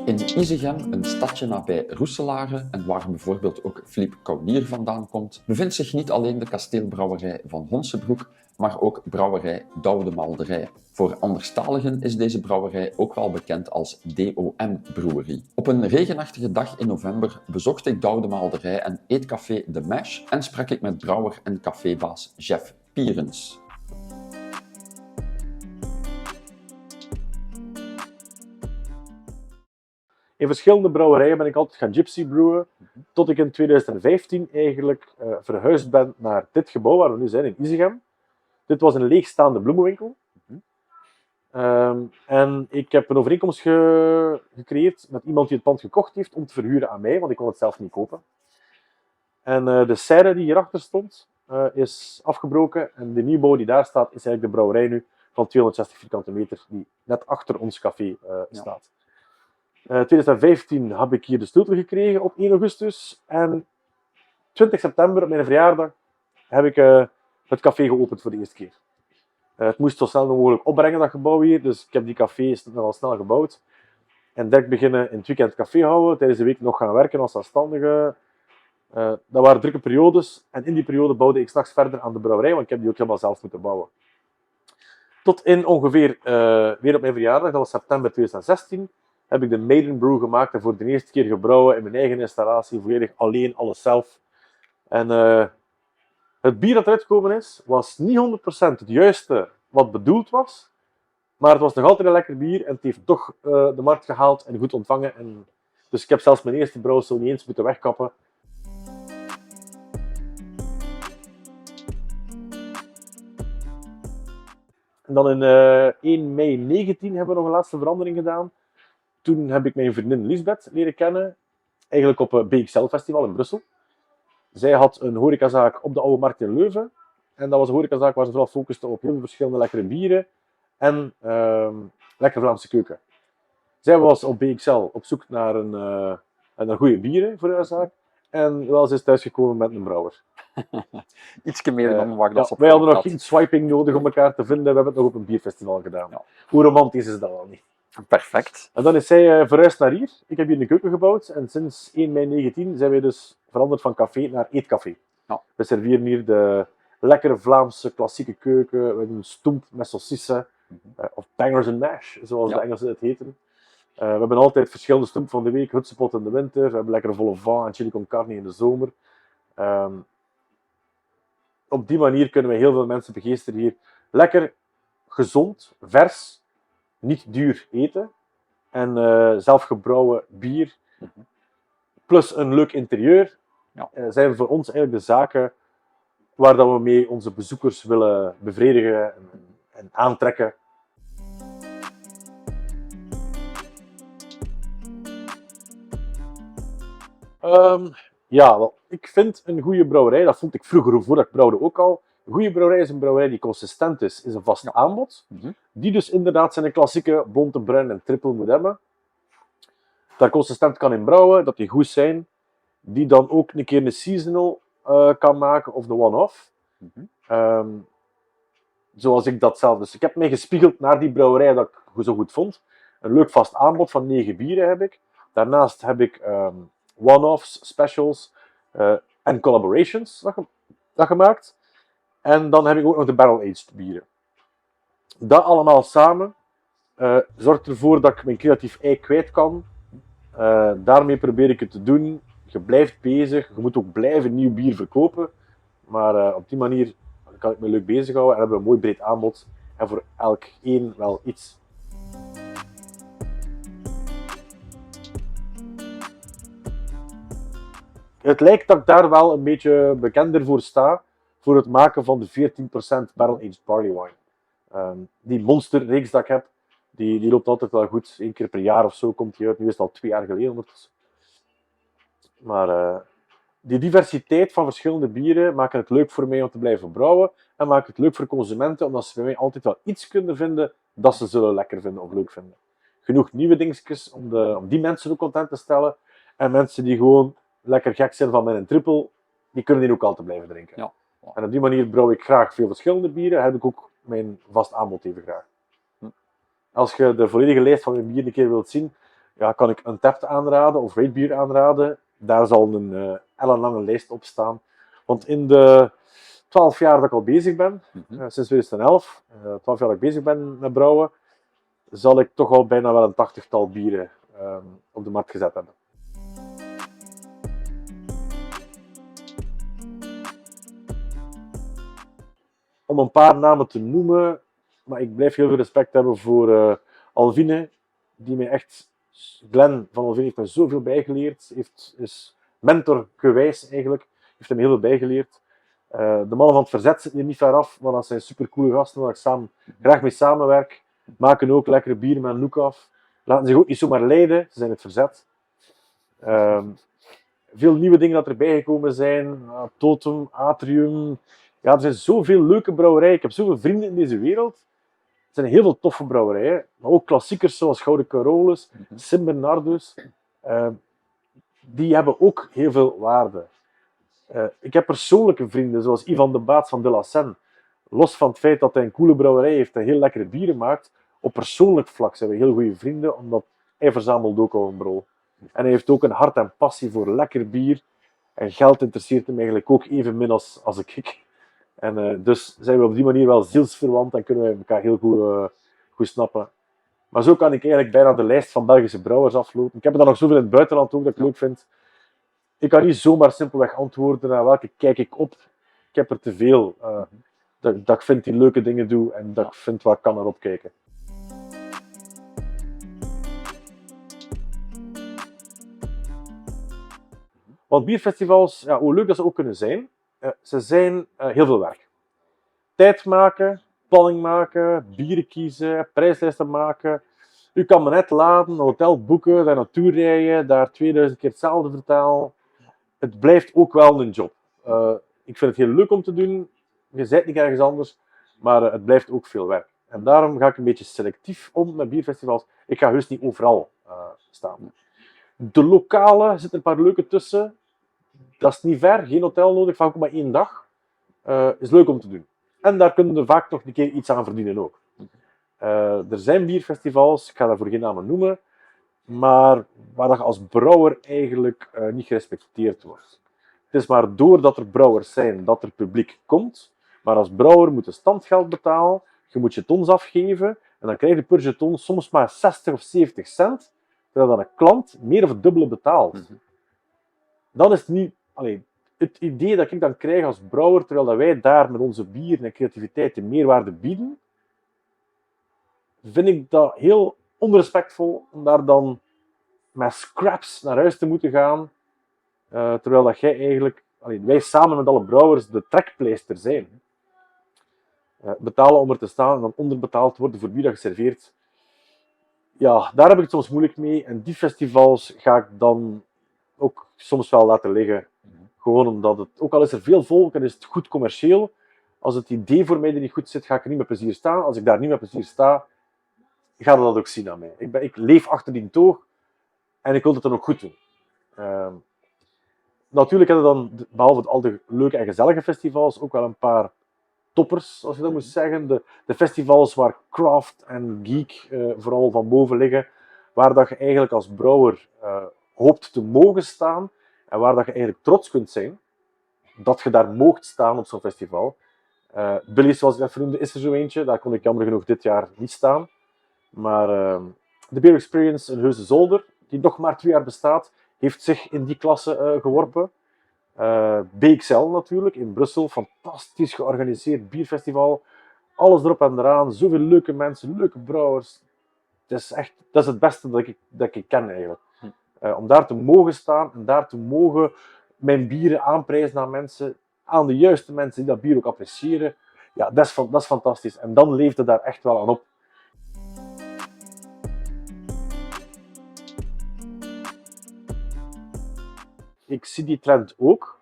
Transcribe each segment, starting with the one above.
In Isegem, een stadje nabij Roeselare en waar bijvoorbeeld ook Philippe Kaulier vandaan komt, bevindt zich niet alleen de kasteelbrouwerij van Honsebroek, maar ook brouwerij Douwe de Malderij. Voor anderstaligen is deze brouwerij ook wel bekend als DOM Brewerie. Op een regenachtige dag in november bezocht ik Douwe de Malderij en eetcafé De Mash en sprak ik met brouwer en cafébaas Jeff Pierens. In verschillende brouwerijen ben ik altijd gaan gypsy brewen, tot ik in 2015 eigenlijk verhuisd ben naar dit gebouw waar we nu zijn, in Isegem. Dit was een leegstaande bloemenwinkel. En ik heb een overeenkomst gecreëerd met iemand die het pand gekocht heeft om te verhuren aan mij, want ik kon het zelf niet kopen. En de serre die hierachter stond, is afgebroken en de nieuwbouw die daar staat, is eigenlijk de brouwerij nu van 260 vierkante meter, die net achter ons café staat. 2015 heb ik hier de sleutel gekregen op 1 augustus en 20 september, op mijn verjaardag, heb ik het café geopend voor de eerste keer. Het moest zo snel mogelijk opbrengen, dat gebouw hier, dus ik heb die café nogal snel gebouwd. En direct beginnen in het weekend café houden, tijdens de week nog gaan werken als zelfstandige. Dat waren drukke periodes en in die periode bouwde ik 's nachts verder aan de brouwerij, want ik heb die ook helemaal zelf moeten bouwen. Tot in ongeveer, weer op mijn verjaardag, dat was september 2016, heb ik de Maiden Brew gemaakt en voor de eerste keer gebrouwen in mijn eigen installatie, volledig alleen, alles zelf. En het bier dat eruit gekomen is, was niet 100% het juiste wat bedoeld was, maar het was nog altijd een lekker bier en het heeft toch de markt gehaald en goed ontvangen. En dus ik heb zelfs mijn eerste brouwsel niet eens moeten wegkappen. En dan in 1 mei 19 hebben we nog een laatste verandering gedaan. Toen heb ik mijn vriendin Lisbeth leren kennen, eigenlijk op het BXL Festival in Brussel. Zij had een horecazaak op de Oude Markt in Leuven. En dat was een horecazaak waar ze vooral focuste op heel veel verschillende lekkere bieren en lekkere Vlaamse keuken. Zij was op BXL op zoek naar een goede bieren voor haar zaak. En wel, ze is thuisgekomen met een brouwer. Ietsje meer dan waar dat ze op wij hadden nog had. geen swiping nodig om elkaar te vinden. We hebben het nog op een bierfestival gedaan. Ja. Hoe romantisch is dat wel niet? Perfect. En dan is zij verhuisd naar hier. Ik heb hier een keuken gebouwd. En sinds 1 mei 19 zijn wij dus veranderd van café naar eetcafé. Ja. We serveren hier de lekkere Vlaamse klassieke keuken. We doen stoemp met saucissen. Of bangers and mash, zoals de Engelsen het heten. We hebben altijd verschillende stoemp van de week. Hutsepot in de winter. We hebben lekkere vol au vent en chili con carne in de zomer. Op die manier kunnen we heel veel mensen begeesteren hier. Lekker, gezond, vers, niet duur eten. En zelfgebrouwen bier. Plus een leuk interieur. Zijn voor ons eigenlijk de zaken waar dat we mee onze bezoekers willen bevredigen en aantrekken. Ja, wel, ik vind een goede brouwerij, dat vond ik vroeger voordat ik brouwde ook al. Een goede brouwerij is een brouwerij die consistent is een vast aanbod. Die dus inderdaad zijn klassieke blonde, bruin en triple moet hebben. Daar consistent kan in brouwen, dat die goed zijn. Die dan ook een keer een seasonal kan maken of de one-off. Zoals ik dat zelf. Dus ik heb mij gespiegeld naar die brouwerij dat ik zo goed vond. Een leuk vast aanbod van 9 bieren heb ik. Daarnaast heb ik one-offs, specials en collaborations dat gemaakt. En dan heb ik ook nog de barrel-aged bieren. Dat allemaal samen zorgt ervoor dat ik mijn creatief ei kwijt kan. Daarmee probeer ik het te doen. Je blijft bezig, je moet ook blijven nieuw bier verkopen. Maar op die manier kan ik me leuk bezighouden en hebben we een mooi breed aanbod. En voor elk één wel iets. Het lijkt dat ik daar wel een beetje bekender voor sta, voor het maken van de 14% barrel-aged barley wine. Die monsterreeks dat ik heb, die loopt altijd wel goed. 1 keer per jaar of zo komt die uit. Nu is het al 2 jaar geleden ondertussen. Maar die diversiteit van verschillende bieren maakt het leuk voor mij om te blijven brouwen. En maakt het leuk voor consumenten, omdat ze bij mij altijd wel iets kunnen vinden dat ze zullen lekker vinden of leuk vinden. Genoeg nieuwe dingetjes om die mensen ook content te stellen. En mensen die gewoon lekker gek zijn van mijn triple, die kunnen die ook altijd blijven drinken. Ja. En op die manier brouw ik graag veel verschillende bieren. Heb ik ook mijn vast aanbod even graag. Als je de volledige lijst van mijn bier een keer wilt zien, ja, kan ik Untappd aanraden of Weightbier aanraden. Daar zal een ellenlange lijst op staan. Want in de 12 jaar dat ik al bezig ben, sinds 2011, 12 jaar dat ik bezig ben met brouwen, zal ik toch al bijna wel een 80-tal bieren op de markt gezet hebben. Om een paar namen te noemen, maar ik blijf heel veel respect hebben voor Alvine, die mij echt, Glenn van Alvine heeft me zoveel bijgeleerd, is mentorgewijs eigenlijk, heeft hem heel veel bijgeleerd. De mannen van het verzet zitten hier niet ver af, maar dat zijn supercoole gasten waar ik graag mee samenwerk. Maken ook lekkere bieren met Noek af. Laten zich ook niet zomaar leiden, ze zijn het verzet. Veel nieuwe dingen dat erbij gekomen zijn. Totem, Atrium. Ja, er zijn zoveel leuke brouwerijen. Ik heb zoveel vrienden in deze wereld. Er zijn heel veel toffe brouwerijen. Maar ook klassiekers zoals Gouden Carolus, Sint Bernardus. Die hebben ook heel veel waarde. Ik heb persoonlijke vrienden, zoals Ivan de Baat van De La Seine. Los van het feit dat hij een coole brouwerij heeft en heel lekkere bieren maakt, op persoonlijk vlak zijn we heel goede vrienden, omdat hij verzamelt ook al een brouw. En hij heeft ook een hart en passie voor lekker bier. En geld interesseert hem eigenlijk ook evenmin als ik. En dus zijn we op die manier wel zielsverwant en kunnen we elkaar heel goed snappen. Maar zo kan ik eigenlijk bijna de lijst van Belgische brouwers aflopen. Ik heb er dan nog zoveel in het buitenland ook dat ik leuk vind. Ik kan niet zomaar simpelweg antwoorden naar welke kijk ik op. Ik heb er te veel. Dat ik vind die leuke dingen doe en dat ik vind waar ik kan naar opkijken. Want bierfestivals, ja, hoe leuk dat ze ook kunnen zijn, ze zijn heel veel werk. Tijd maken, planning maken, bieren kiezen, prijslijsten maken. U kan me net laden, een hotel boeken, daar naartoe rijden, daar 2000 keer hetzelfde vertellen. Het blijft ook wel een job. Ik vind het heel leuk om te doen. Je bent niet ergens anders, maar het blijft ook veel werk. En daarom ga ik een beetje selectief om met bierfestivals. Ik ga heus niet overal staan. De lokale zitten een paar leuke tussen. Dat is niet ver, geen hotel nodig, vaak ook maar 1 dag. Is leuk om te doen. En daar kunnen we vaak nog een keer iets aan verdienen ook. Er zijn bierfestivals, ik ga daarvoor geen namen noemen, maar waar je als brouwer eigenlijk niet gerespecteerd wordt. Het is maar doordat er brouwers zijn dat er publiek komt, maar als brouwer moet je standgeld betalen, je moet jetons afgeven en dan krijg je per jeton soms maar 60 of 70 cent, terwijl dan een klant meer of het dubbele betaalt. Dan is het niet... het idee dat ik dan krijg als brouwer, terwijl dat wij daar met onze bier en creativiteit de meerwaarde bieden, vind ik dat heel onrespectvol om daar dan met scraps naar huis te moeten gaan, terwijl dat jij eigenlijk, wij samen met alle brouwers de trekpleister zijn. Betalen om er te staan en dan onderbetaald worden voor bier dat geserveerd. Ja, daar heb ik het soms moeilijk mee. En die festivals ga ik dan ook soms wel laten liggen. Gewoon omdat het, ook al is er veel volk en is het goed commercieel, als het idee voor mij er niet goed zit, ga ik er niet met plezier staan. Als ik daar niet met plezier sta, ga dat ook zien aan mij. Ik leef achter die toog en ik wil het dan ook goed doen. Natuurlijk hebben we dan, behalve al de leuke en gezellige festivals, ook wel een paar toppers, als je dat moet zeggen. De festivals waar craft en geek vooral van boven liggen, waar dat je eigenlijk als brouwer hoopt te mogen staan en waar dat je eigenlijk trots kunt zijn dat je daar moogt staan op zo'n festival. Billy's, zoals ik net vernoemde, is er zo eentje. Daar kon ik jammer genoeg dit jaar niet staan. Maar de Beer Experience in Heuse Zolder, die nog maar 2 jaar bestaat, heeft zich in die klasse geworpen. BXL natuurlijk, in Brussel. Fantastisch georganiseerd bierfestival. Alles erop en eraan. Zoveel leuke mensen, leuke brouwers. Dat is het beste dat ik ken eigenlijk. Om daar te mogen staan en daar te mogen mijn bieren aanprijzen aan mensen, aan de juiste mensen die dat bier ook appreciëren. Ja, dat is fantastisch. En dan leeft het daar echt wel aan op. Ik zie die trend ook.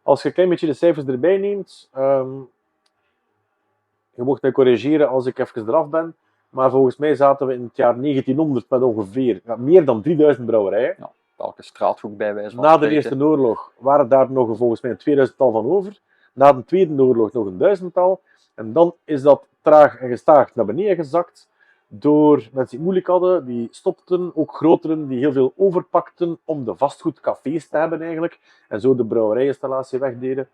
Als je een klein beetje de cijfers erbij neemt, je mocht mij corrigeren als ik even eraf ben, maar volgens mij zaten we in het jaar 1900 met ongeveer meer dan 3000 brouwerijen. Ja, elke straathoek bij wijze van Na de spreken. Eerste Oorlog waren daar nog volgens mij een 2000-tal van over. Na de Tweede Oorlog nog een 1000-tal. En dan is dat traag en gestaag naar beneden gezakt. door mensen die het moeilijk hadden, die stopten, ook groteren die heel veel overpakten om de vastgoedcafés te hebben eigenlijk, en zo de brouwerijinstallatie wegdeden.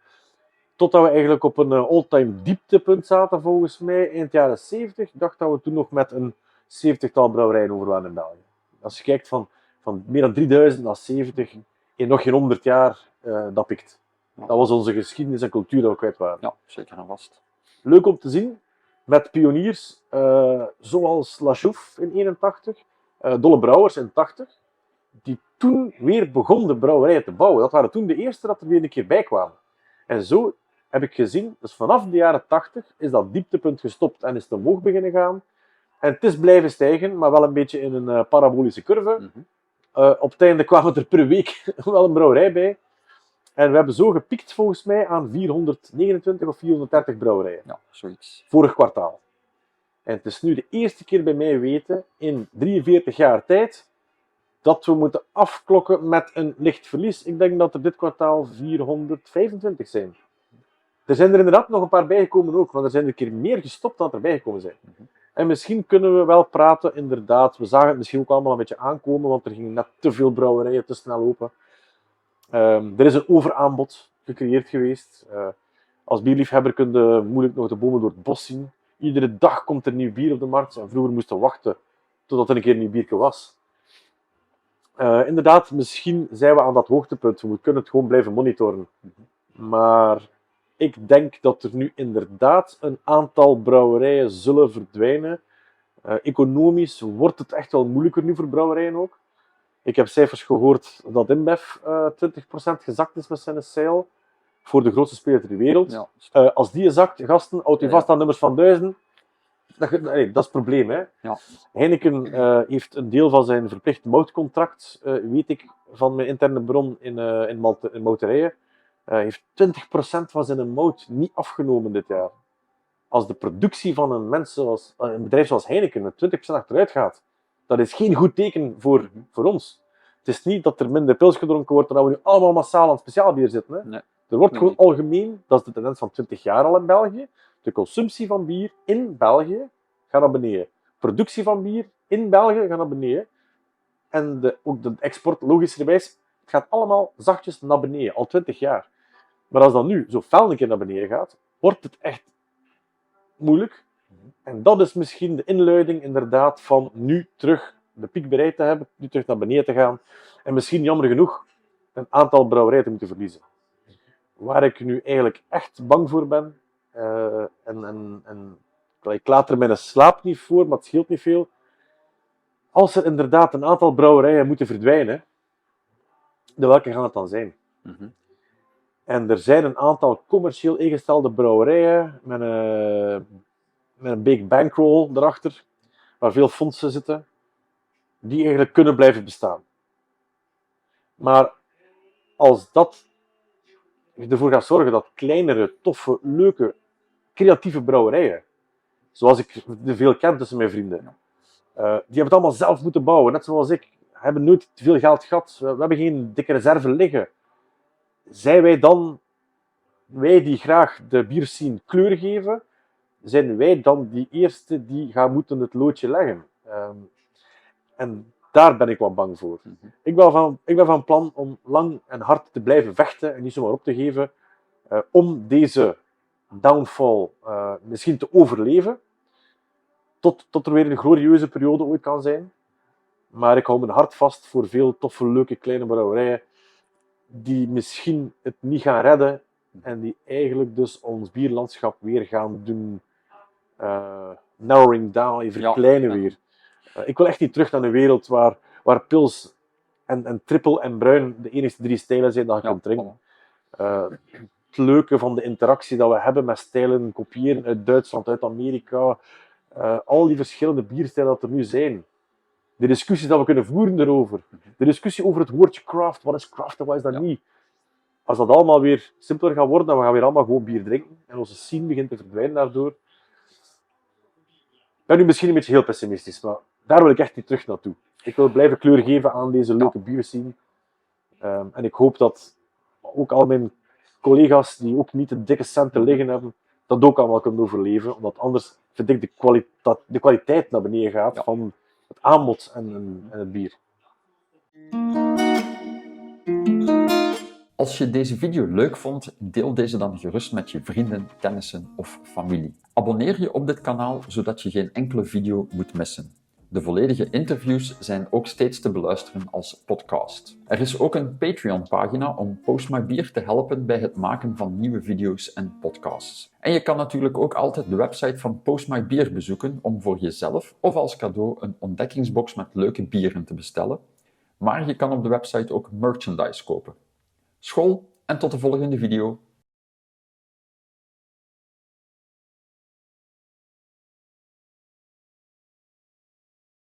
Totdat we eigenlijk op een all-time dieptepunt zaten, volgens mij, eind jaren 70. Ik dacht dat we toen nog met een 70-tal brouwerijen over waren in België. Als je kijkt van meer dan 3000 naar 70, in nog geen 100 jaar, dat pikt. Dat was onze geschiedenis en cultuur dat we kwijt waren. Ja, zeker en vast. Leuk om te zien, met pioniers zoals La Chouffe in 81, Dolle Brouwers in 80, die toen weer begonnen de brouwerijen te bouwen. Dat waren toen de eerste dat er weer een keer bij kwamen. En zo heb ik gezien, dus vanaf de jaren 80 is dat dieptepunt gestopt en is het omhoog beginnen gaan. En het is blijven stijgen, maar wel een beetje in een parabolische curve. Op het einde kwamen er per week wel een brouwerij bij. En we hebben zo gepiekt volgens mij aan 429 of 430 brouwerijen. Ja, zoiets. Vorig kwartaal. En het is nu de eerste keer bij mij weten, in 43 jaar tijd, dat we moeten afklokken met een licht verlies. Ik denk dat er dit kwartaal 425 zijn. Er zijn er inderdaad nog een paar bijgekomen ook, want er zijn er een keer meer gestopt dan er bijgekomen zijn. En misschien kunnen we wel praten, inderdaad. We zagen het misschien ook allemaal een beetje aankomen, want er gingen net te veel brouwerijen te snel open. Er is een overaanbod gecreëerd geweest. Als bierliefhebber kun je moeilijk nog de bomen door het bos zien. Iedere dag komt er nieuw bier op de markt. En vroeger moesten we wachten totdat er een keer een nieuw biertje was. Inderdaad, misschien zijn we aan dat hoogtepunt. We kunnen het gewoon blijven monitoren. Maar ik denk dat er nu inderdaad een aantal brouwerijen zullen verdwijnen. Economisch wordt het echt wel moeilijker nu voor brouwerijen ook. Ik heb cijfers gehoord dat InBev 20% gezakt is met zijn sale. Voor de grootste speler ter wereld. Ja. Als die zakt, gasten, houd u vast aan nummers van 1000. Dat is het probleem. Hè. Ja. Heineken heeft een deel van zijn verplicht moutcontract, weet ik van mijn interne bron in Mouterijen, heeft 20% van zijn mout niet afgenomen dit jaar. Als de productie van een bedrijf zoals Heineken met 20% achteruit gaat, dat is geen goed teken voor ons. Het is niet dat er minder pils gedronken wordt, dan dat we nu allemaal massaal aan speciaalbier zitten. Hè. Nee. Er wordt gewoon algemeen, dat is de tendens van 20 jaar al in België, de consumptie van bier in België gaat naar beneden. Productie van bier in België gaat naar beneden. En ook de export, logischerwijs, het gaat allemaal zachtjes naar beneden, al 20 jaar. Maar als dat nu zo fel een keer naar beneden gaat, wordt het echt moeilijk. En dat is misschien de inluiding inderdaad van nu terug de piek bereikt te hebben, nu terug naar beneden te gaan. En misschien jammer genoeg een aantal brouwerijen te moeten verliezen. Waar ik nu eigenlijk echt bang voor ben, ik laat er mijn slaap niet voor, maar het scheelt niet veel. Als er inderdaad een aantal brouwerijen moeten verdwijnen, de welke gaan het dan zijn? En er zijn een aantal commercieel ingestelde brouwerijen met een big bankroll erachter, waar veel fondsen zitten, die eigenlijk kunnen blijven bestaan. Maar als dat ervoor gaat zorgen dat kleinere, toffe, leuke, creatieve brouwerijen, zoals ik er veel ken tussen mijn vrienden, die hebben het allemaal zelf moeten bouwen, net zoals ik, hebben nooit te veel geld gehad, we hebben geen dikke reserve liggen. Zijn wij dan, wij die graag de bierscene kleur geven, zijn wij dan die eerste die gaan moeten het loodje leggen? En daar ben ik wat bang voor. Ik ben van plan om lang en hard te blijven vechten en niet zomaar op te geven om deze downfall misschien te overleven, tot er weer een glorieuze periode ooit kan zijn. Maar ik hou mijn hart vast voor veel toffe, leuke, kleine brouwerijen die misschien het niet gaan redden en die eigenlijk dus ons bierlandschap weer gaan doen narrowing down, verkleinen weer. Ik wil echt niet terug naar een wereld waar pils en triple en bruin de enige 3 stijlen zijn dat je kunt drinken. Het leuke van de interactie dat we hebben met stijlen, kopiëren uit Duitsland, uit Amerika, al die verschillende bierstijlen dat er nu zijn. De discussies dat we kunnen voeren erover. De discussie over het woordje craft. Wat is craft en wat is dat niet? Als dat allemaal weer simpeler gaat worden, dan gaan we weer allemaal gewoon bier drinken. En onze scene begint te verdwijnen daardoor. Ik ben nu misschien een beetje heel pessimistisch, maar daar wil ik echt niet terug naartoe. Ik wil blijven kleur geven aan deze leuke bierscene. En ik hoop dat ook al mijn collega's die ook niet de dikke centen liggen hebben, dat ook allemaal kunnen overleven. Omdat anders vind ik de kwaliteit naar beneden gaat van het aanbod en het bier. Als je deze video leuk vond, deel deze dan gerust met je vrienden, kennissen of familie. Abonneer je op dit kanaal, zodat je geen enkele video moet missen. De volledige interviews zijn ook steeds te beluisteren als podcast. Er is ook een Patreon-pagina om Post My Beer te helpen bij het maken van nieuwe video's en podcasts. En je kan natuurlijk ook altijd de website van Post My Beer bezoeken om voor jezelf of als cadeau een ontdekkingsbox met leuke bieren te bestellen. Maar je kan op de website ook merchandise kopen. School en tot de volgende video.